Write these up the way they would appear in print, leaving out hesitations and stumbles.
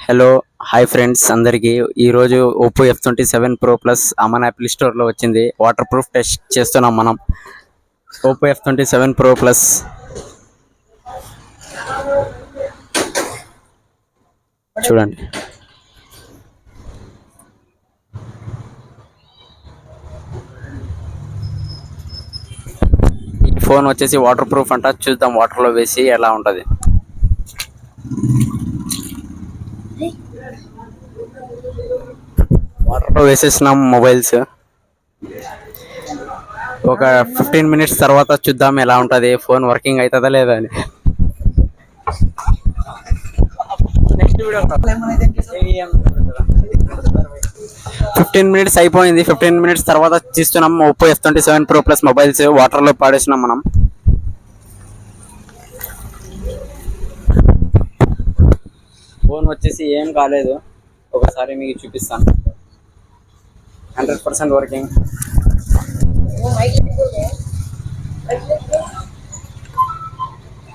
Hello hi friends అందరికీ ఈరోజు Oppo F27 Pro Plus Aman Apple స్టోర్లో వచ్చింది. వాటర్ ప్రూఫ్ టెస్ట్ చేస్తున్నాం మనం. ఓప్పో F27 Pro Plus చూడండి. ఈ ఫోన్ వచ్చేసి వాటర్ ప్రూఫ్ అంట. చూద్దాం వాటర్లో వేసి ఎలా ఉంటుంది. వాటర్లో వేసేసినాం మొబైల్స్. ఒక 15 minutes తర్వాత చూద్దాం ఎలా ఉంటుంది, ఫోన్ వర్కింగ్ అవుతుందా లేదా అని. నెక్స్ట్ వీడియో 15 minutes అయిపోయింది. 15 minutes తర్వాత తీస్తున్నాం Oppo F27 Pro Plus mobiles. వాటర్లో పాడేసినాం మనం. ఫోన్ వచ్చేసి ఏం కాలేదు, ఒకసారి మీకు చూపిస్తాను. 100% వర్కింగ్.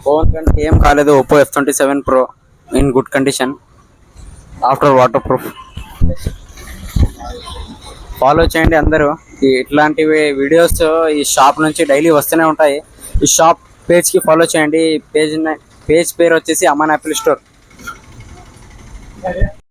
ఫోన్ కంటే ఏం కాలేదు. Oppo F27 Pro in good condition after water proof. Follow చేయండి అందరూ. ఇట్లాంటివి వీడియోస్ ఈ షాప్ నుంచి డైలీ వస్తూనే ఉంటాయి. ఈ షాప్ పేజ్కి ఫాలో చేయండి. పేజ్ పేరు వచ్చేసి అమన్ యాపిల్ స్టోర్.